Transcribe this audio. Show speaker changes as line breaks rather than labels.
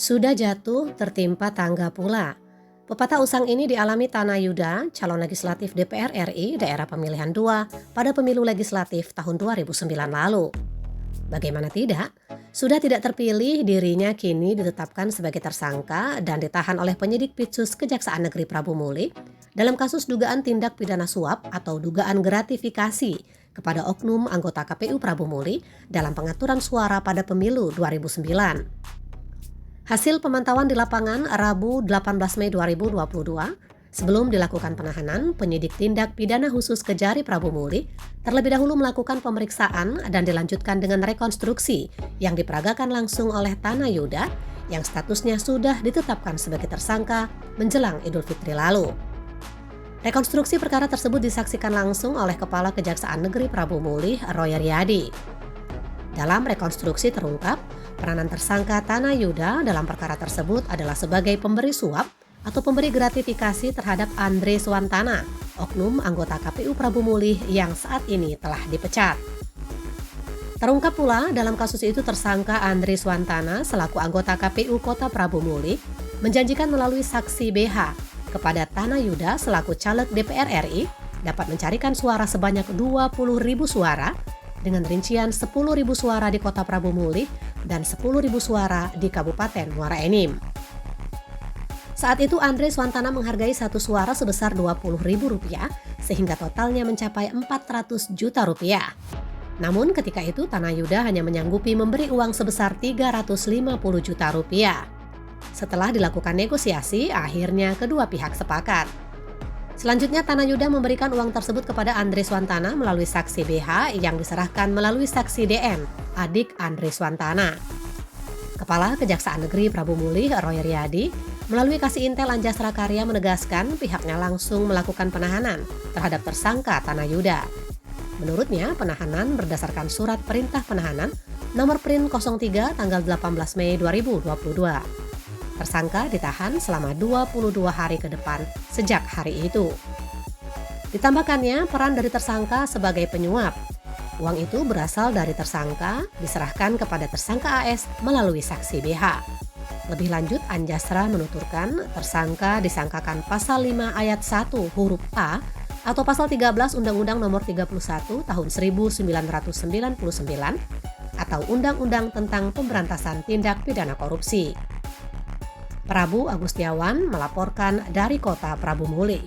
Sudah jatuh, tertimpa tangga pula. Pepatah usang ini dialami Tana Yuda, calon legislatif DPR RI daerah pemilihan 2 pada pemilu legislatif tahun 2009 lalu. Bagaimana tidak? Sudah tidak terpilih, dirinya kini ditetapkan sebagai tersangka dan ditahan oleh penyidik Pitsus Kejaksaan Negeri Prabu Muli dalam kasus dugaan tindak pidana suap atau dugaan gratifikasi kepada oknum anggota KPU Prabu Muli dalam pengaturan suara pada pemilu 2009. Hasil pemantauan di lapangan Rabu 18 Mei 2022, sebelum dilakukan penahanan, penyidik tindak pidana khusus Kejari Prabu Muli terlebih dahulu melakukan pemeriksaan dan dilanjutkan dengan rekonstruksi yang diperagakan langsung oleh Tana Yuda yang statusnya sudah ditetapkan sebagai tersangka menjelang Idul Fitri lalu. Rekonstruksi perkara tersebut disaksikan langsung oleh Kepala Kejaksaan Negeri Prabu Muli, Roy Riyadi. Dalam rekonstruksi terungkap, peranan tersangka Tana Yuda dalam perkara tersebut adalah sebagai pemberi suap atau pemberi gratifikasi terhadap Andre Swantana, oknum anggota KPU Prabu Muli yang saat ini telah dipecat. Terungkap pula dalam kasus itu tersangka Andre Swantana selaku anggota KPU Kota Prabu Muli menjanjikan melalui saksi BH kepada Tana Yuda selaku caleg DPR RI dapat mencarikan suara sebanyak 20.000 suara dengan rincian 10.000 suara di Kota Prabu Muli dan 10.000 suara di Kabupaten Muara Enim. Saat itu Andre Swantana menghargai satu suara sebesar Rp20.000 sehingga totalnya mencapai Rp400 juta. Namun ketika itu Tana Yuda hanya menyanggupi memberi uang sebesar Rp350 juta. Setelah dilakukan negosiasi, akhirnya kedua pihak sepakat. Selanjutnya Tana Yuda memberikan uang tersebut kepada Andre Swantana melalui saksi BH yang diserahkan melalui saksi DN, adik Andre Swantana. Kepala Kejaksaan Negeri Prabu Muli, Roy Riyadi, melalui Kasih Intel Anjasra Karya menegaskan pihaknya langsung melakukan penahanan terhadap tersangka Tana Yuda. Menurutnya, penahanan berdasarkan surat perintah penahanan nomor Prin 03 tanggal 18 Mei 2022. Tersangka ditahan selama 22 hari ke depan sejak hari itu. Ditambahkannya peran dari tersangka sebagai penyuap. Uang itu berasal dari tersangka diserahkan kepada tersangka AS melalui saksi BH. Lebih lanjut, Anjasra menuturkan tersangka disangkakan pasal 5 ayat 1 huruf A atau pasal 13 Undang-Undang Nomor 31 Tahun 1999 atau Undang-Undang tentang Pemberantasan Tindak Pidana Korupsi. Prabu Agustiawan melaporkan dari Kota Prabu Muli.